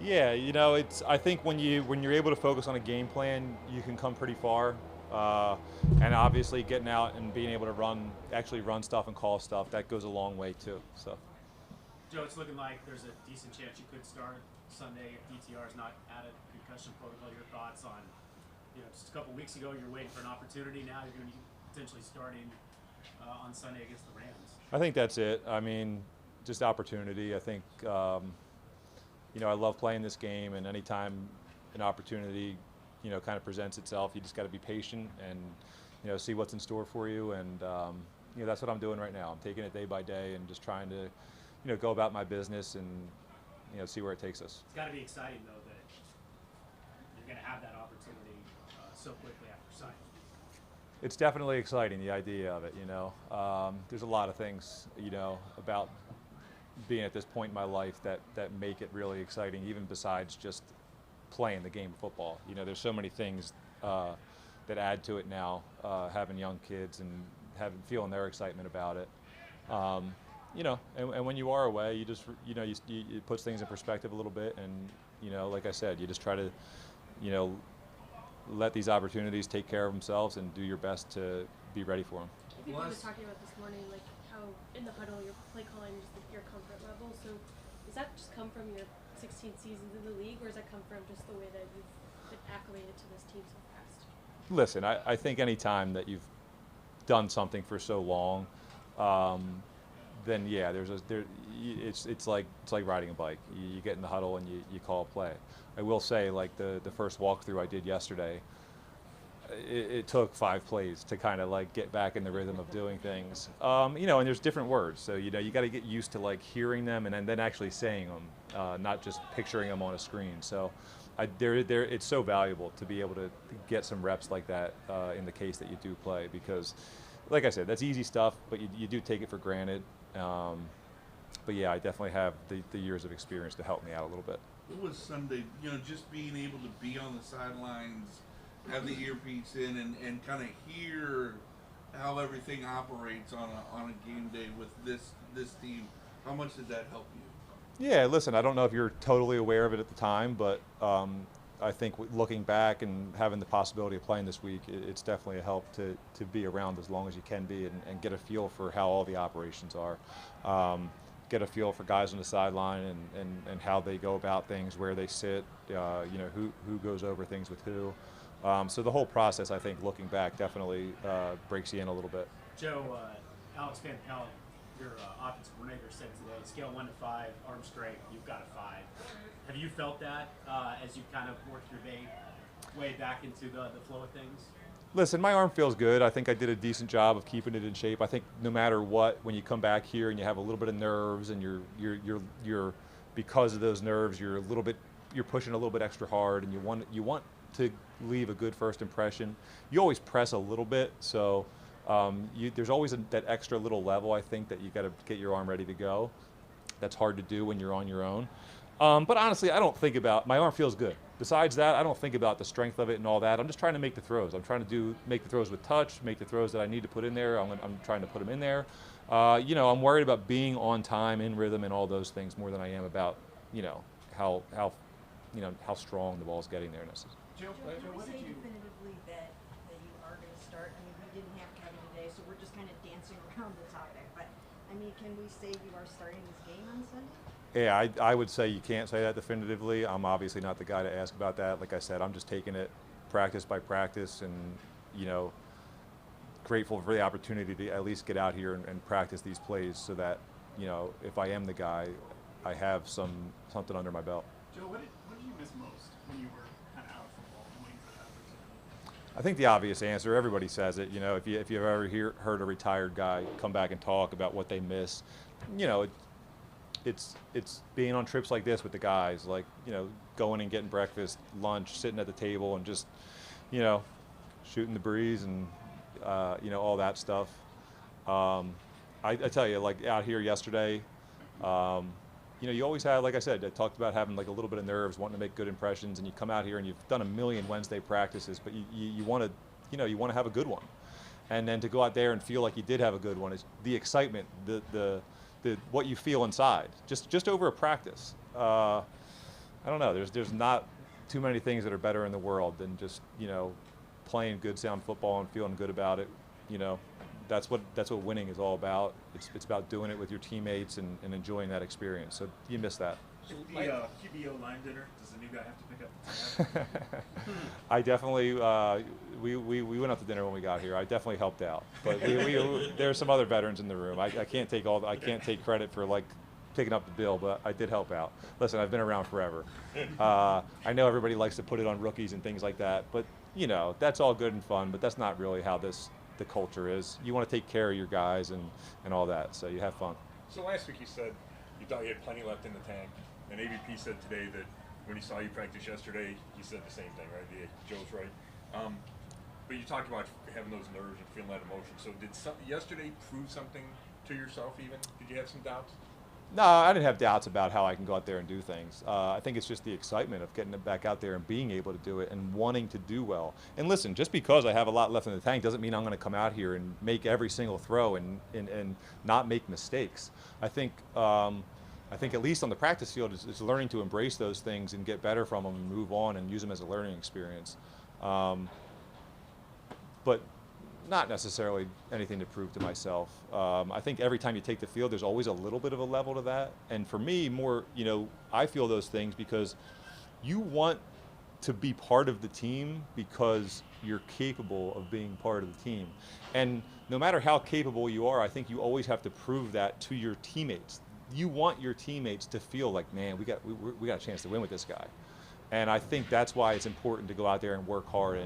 Yeah, I think when you're able to focus on a game plan, you can come pretty far. Uh, and obviously, getting out and being able to actually run stuff and call stuff, that goes a long way too. So. Joe, it's looking like there's a decent chance you could start Sunday if DTR is not out of concussion protocol. Your thoughts on, just a couple weeks ago you're waiting for an opportunity. Now you're going to be potentially starting on Sunday against the Rams. I think that's it. I mean, just opportunity. I think, I love playing this game, and anytime an opportunity, kind of presents itself, you just got to be patient and, see what's in store for you. And, that's what I'm doing right now. I'm taking it day by day and just trying to, go about my business and, see where it takes us. It's got to be exciting, though, that you're going to have that opportunity so quickly after signing. It's definitely exciting, the idea of it, There's a lot of things, about being at this point in my life that make it really exciting, even besides just playing the game of football. There's so many things that add to it now, having young kids and feeling their excitement about it. And when you are away, you just, it puts things in perspective a little bit. And, like I said, you just try to, let these opportunities take care of themselves and do your best to be ready for them. People were talking about this morning, like how in the huddle your play calling is just your comfort level. So does that just come from your 16 seasons in the league, or does that come from just the way that you've been acclimated to this team so fast? Listen, I think any time that you've done something for so long, then yeah, it's like riding a bike. You get in the huddle and you call a play. I will say, like the first walkthrough I did yesterday, it took 5 plays to kind of like get back in the rhythm of doing things. And there's different words, so you got to get used to like hearing them and then actually saying them, not just picturing them on a screen. So it's so valuable to be able to get some reps like that in the case that you do play, because, like I said, that's easy stuff, but you do take it for granted. But yeah, I definitely have the years of experience to help me out a little bit. It was Sunday, just being able to be on the sidelines, have the earpiece in, and kind of hear how everything operates on a game day with this team. How much did that help you? Yeah, listen, I don't know if you're totally aware of it at the time, but I think looking back and having the possibility of playing this week, it's definitely a help to be around as long as you can be and get a feel for how all the operations are. Get a feel for guys on the sideline and how they go about things, where they sit, who goes over things with who. So the whole process, I think, looking back, definitely breaks you in a little bit. Joe, Alex Van Pelt, your offensive coordinator, said today, scale 1 to 5, arm strength, you've got a 5. Have you felt that as you kind of worked your way back into the flow of things? Listen, my arm feels good. I think I did a decent job of keeping it in shape. I think no matter what, when you come back here and you have a little bit of nerves and you're because of those nerves, you're pushing a little bit extra hard, and you want to leave a good first impression. You always press a little bit, so there's always that extra little level, I think, that you got to get your arm ready to go. That's hard to do when you're on your own. But honestly, I don't think about, my arm feels good. Besides that, I don't think about the strength of it and all that. I'm just trying to make the throws. I'm trying to make the throws with touch, make the throws that I need to put in there. I'm trying to put them in there. I'm worried about being on time, in rhythm, and all those things more than I am about, how strong the ball's getting there. Joe, what did you definitively that you are going to start? I mean, we didn't have Kevin today, so we're just kind of dancing around the topic. But I mean, can we say you are starting this game on Sunday? Yeah, I would say you can't say that definitively. I'm obviously not the guy to ask about that. Like I said, I'm just taking it practice by practice and, grateful for the opportunity to at least get out here and practice these plays so that, if I am the guy, I have something under my belt. Joe, what did you miss most when you were kind of out of football and waiting for that opportunity? I think the obvious answer, everybody says it, if you've ever heard a retired guy come back and talk about what they miss, it's being on trips like this with the guys, like, going and getting breakfast, lunch, sitting at the table and just, shooting the breeze and, all that stuff. I tell you, like out here yesterday, you always have, like I said, I talked about having like a little bit of nerves, wanting to make good impressions, and you come out here and you've done a million Wednesday practices, but you want to have a good one. And then to go out there and feel like you did have a good one is the excitement, the what you feel inside, just over a practice. I don't know. There's not too many things that are better in the world than just, you know, playing good sound football and feeling good about it. You know, that's what winning is all about. It's about doing it with your teammates and enjoying that experience. So you miss that. The QBO line dinner, does the new guy have to pick up the tab? I definitely we went out to dinner when we got here. I definitely helped out, but there are some other veterans in the room. I can't take I can't take credit for like picking up the bill, but I did help out. Listen, I've been around forever. I know everybody likes to put it on rookies and things like that, but you know that's all good and fun. But that's not really how the culture is. You want to take care of your guys and all that, so you have fun. So last week you said you thought you had plenty left in the tank, and AVP said today that when he saw you practice yesterday, he said the same thing, right? Joe's right. But you talked about having those nerves and feeling that emotion. So did yesterday prove something to yourself even? Did you have some doubts? No, I didn't have doubts about how I can go out there and do things. I think it's just the excitement of getting it back out there and being able to do it and wanting to do well. And listen, just because I have a lot left in the tank doesn't mean I'm going to come out here and make every single throw and not make mistakes. I think at least on the practice field, it's learning to embrace those things and get better from them and move on and use them as a learning experience. But not necessarily anything to prove to myself. I think every time you take the field, there's always a little bit of a level to that. And for me, more, you know, I feel those things because you want to be part of the team because you're capable of being part of the team. And no matter how capable you are, I think you always have to prove that to your teammates. You want your teammates to feel like, man, we got a chance to win with this guy. And I think that's why it's important to go out there and work hard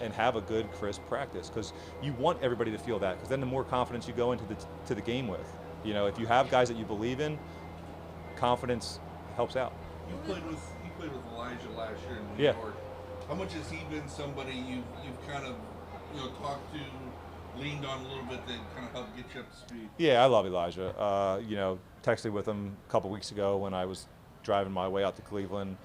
and have a good, crisp practice, because you want everybody to feel that, because then the more confidence you go into the game with. You know, if you have guys that you believe in, confidence helps out. You played with Elijah last year in New York. How much has he been somebody you've kind of, you know, talked to, leaned on a little bit that kind of helped get you up to speed? Yeah, I love Elijah. You know, texted with him a couple weeks ago when I was driving my way out to Cleveland.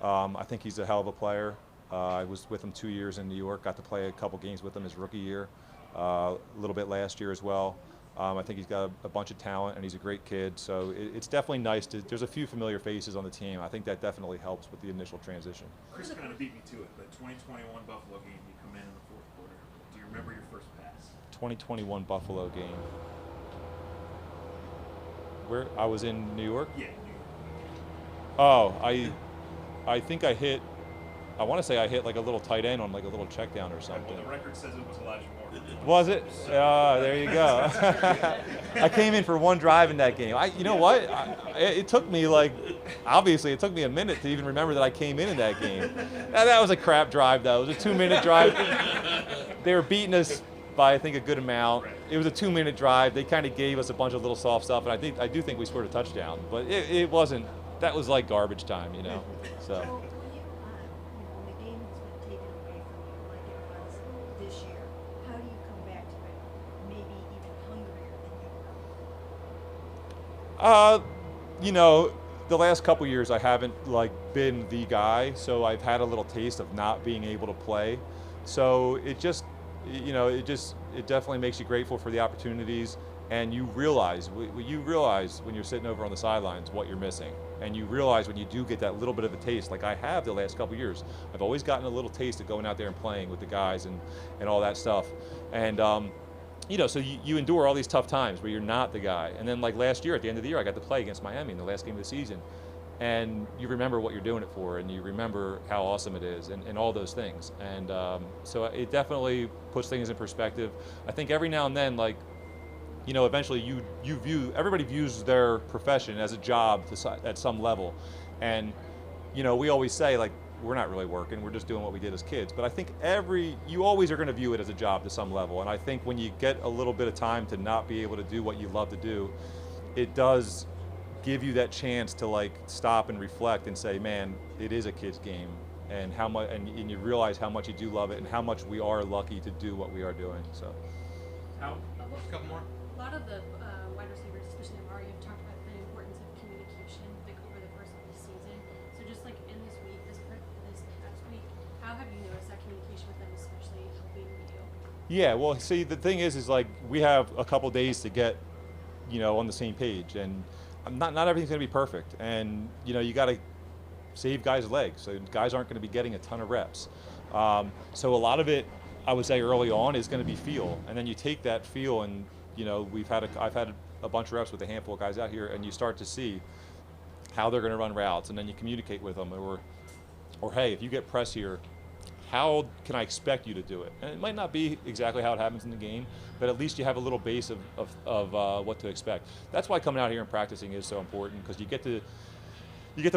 I think he's a hell of a player. I was with him 2 years in New York, got to play a couple games with him his rookie year, a little bit last year as well. I think he's got a bunch of talent and he's a great kid. So it's definitely nice there's a few familiar faces on the team. I think that definitely helps with the initial transition. Chris kind of beat me to it, but 2021 Buffalo game, you come in the fourth quarter. Do you remember your first pass? 2021 Buffalo game. Where I was in New York? Yeah, New York. Oh, I think I want to say I hit like a little tight end on like a little check down or something. Well, the record says it was Elijah Moore. Was it? There you go. I came in for one drive in that game. You know what? It took me obviously it took me a minute to even remember that I came in that game. That was a crap drive though. It was a 2-minute drive. They were beating us by I think a good amount. It was a 2-minute drive. They kind of gave us a bunch of little soft stuff, and I do think we scored a touchdown, but it wasn't. That was like garbage time, you know. So. When the game has been taken away from you like it was this year, how do you come back to it maybe even hungrier than you were? You know, the last couple years I haven't been the guy, so I've had a little taste of not being able to play. So it just, you know, it definitely makes you grateful for the opportunities, and you realize when you're sitting over on the sidelines what you're missing. And you realize when you do get that little bit of a taste, like I have the last couple of years, I've always gotten a little taste of going out there and playing with the guys and all that stuff. And, you know, so you endure all these tough times where you're not the guy. And then like last year, at the end of the year, I got to play against Miami in the last game of the season. And you remember what you're doing it for, and you remember how awesome it is, and all those things. And so it definitely puts things in perspective. I think every now and then, you know, eventually everybody views their profession as a job at some level. And, you know, we always say, like, we're not really working, we're just doing what we did as kids. But I think you always are going to view it as a job to some level. And I think when you get a little bit of time to not be able to do what you love to do, it does give you that chance to, stop and reflect and say, man, it is a kid's game. And how much, and you realize how much you do love it and how much we are lucky to do what we are doing, so. A couple more? A lot of the wide receivers, especially Amari, have talked about the importance of communication over the course of the season. So just like in this week, this past week, how have you noticed that communication with them, especially helping you? Yeah, well, see, the thing is we have a couple days to get, you know, on the same page, and not everything's going to be perfect, and you know, you got to save guys' legs. So guys aren't going to be getting a ton of reps. So a lot of it, I would say early on, is going to be feel, and then you take that feel, and I've had a bunch of reps with a handful of guys out here, and you start to see how they're going to run routes, and then you communicate with them, or hey, if you get press here, how can I expect you to do it? And it might not be exactly how it happens in the game, but at least you have a little base of what to expect. That's why coming out here and practicing is so important, because you get to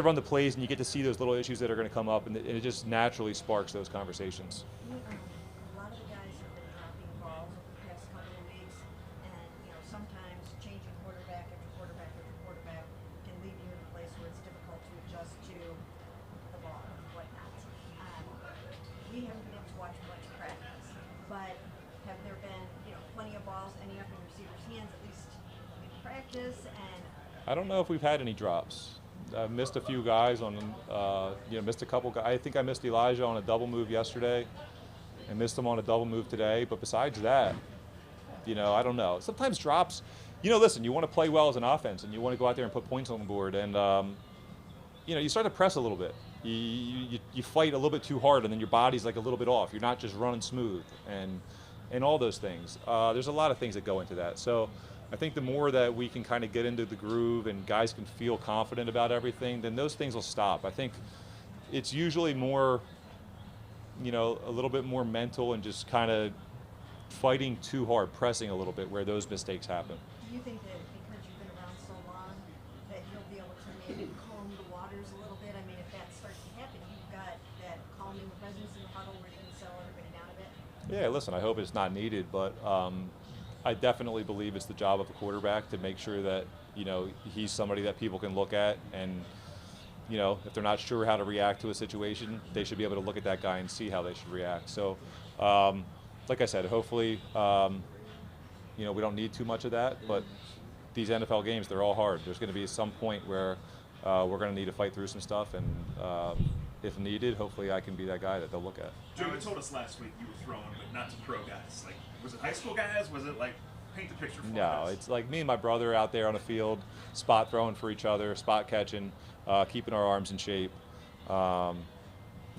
run the plays, and you get to see those little issues that are going to come up, and it just naturally sparks those conversations. A lot of the guys have been dropping balls over the past couple of weeks, and sometimes changing quarterback after quarterback after quarterback can leave you in a place where it's difficult to adjust to the ball and whatnot. We haven't been able to watch much practice, but have there been plenty of balls ending up in receivers' hands, at least in practice? And I don't know if we've had any drops. I missed a few guys on, missed a couple guys. I think I missed Elijah on a double move yesterday, and missed him on a double move today. But besides that, I don't know. Sometimes drops. Listen, you want to play well as an offense, and you want to go out there and put points on the board, and you start to press a little bit. You fight a little bit too hard, and then your body's like a little bit off. You're not just running smooth, and all those things. There's a lot of things that go into that. So I think the more that we can kind of get into the groove and guys can feel confident about everything, then those things will stop. I think it's usually more, a little bit more mental and just kind of fighting too hard, pressing a little bit where those mistakes happen. do you think that because you've been around so long that you'll be able to maybe calm the waters a little bit? I mean, if that starts to happen, you've got that calming presence in the huddle where you can settle everybody down a bit? Yeah, listen, I hope it's not needed, but I definitely believe it's the job of a quarterback to make sure that, he's somebody that people can look at, and, if they're not sure how to react to a situation, they should be able to look at that guy and see how they should react. So, like I said, hopefully, we don't need too much of that, but these NFL games, they're all hard. There's going to be some point where we're going to need to fight through some stuff, and if needed, hopefully I can be that guy that they'll look at. Joe, you told us last week you were throwing, but not to pro guys. Like, was it high school guys? Was it like, paint the picture for us? No, it's like me and my brother out there on the field, spot throwing for each other, spot catching, keeping our arms in shape, doing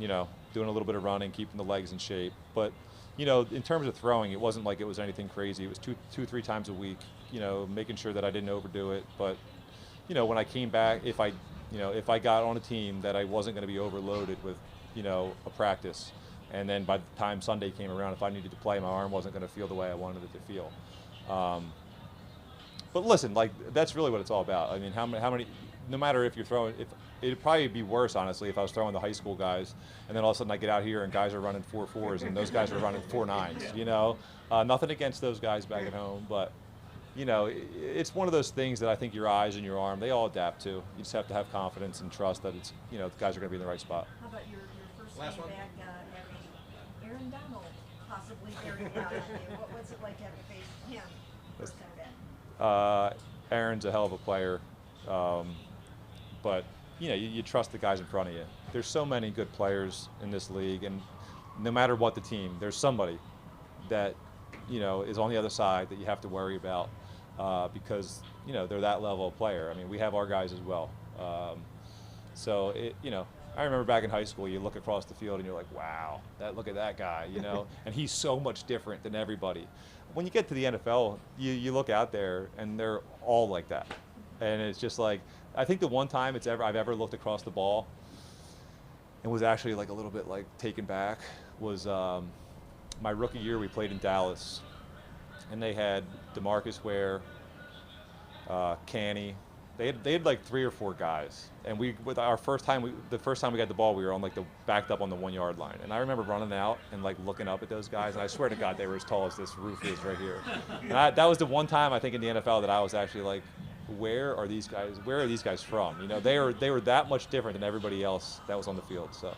a little bit of running, keeping the legs in shape. But, in terms of throwing, it wasn't like it was anything crazy. It was two, 3 times a week, making sure that I didn't overdo it. But, when I came back, if I got on a team that I wasn't going to be overloaded with, a practice, and then by the time Sunday came around, if I needed to play, my arm wasn't going to feel the way I wanted it to feel. But listen, like, that's really what it's all about. I mean, how many, no matter if you're throwing, it'd probably be worse, honestly, if I was throwing the high school guys, and then all of a sudden I get out here and guys are running 4.4s, and those guys are running 4.9s, Nothing against those guys back at home, but, it's one of those things that I think your eyes and your arm, they all adapt to. You just have to have confidence and trust that it's, the guys are going to be in the right spot. How about your first Last game one. back, having Aaron Donald possibly very proud of you? What's it like having faced him first time back? Aaron's a hell of a player, but you trust the guys in front of you. There's so many good players in this league, and no matter what the team, there's somebody that is on the other side that you have to worry about because they're that level of player. I mean, we have our guys as well. So I remember back in high school, you look across the field and you're like, wow, look at that guy, and he's so much different than everybody. When you get to the NFL, you look out there and they're all like that. And it's just like, I think the one time I've ever looked across the ball and was actually like a little bit like taken back was my rookie year. We played in Dallas, and they had DeMarcus Ware, Canny. They had like 3 or 4 guys, and the first time we got the ball, we were on like backed up on the 1-yard line, and I remember running out and like looking up at those guys, and I swear to God they were as tall as this roof is right here. And that was the one time I think in the NFL that I was actually like, where are these guys from? They were that much different than everybody else that was on the field. So.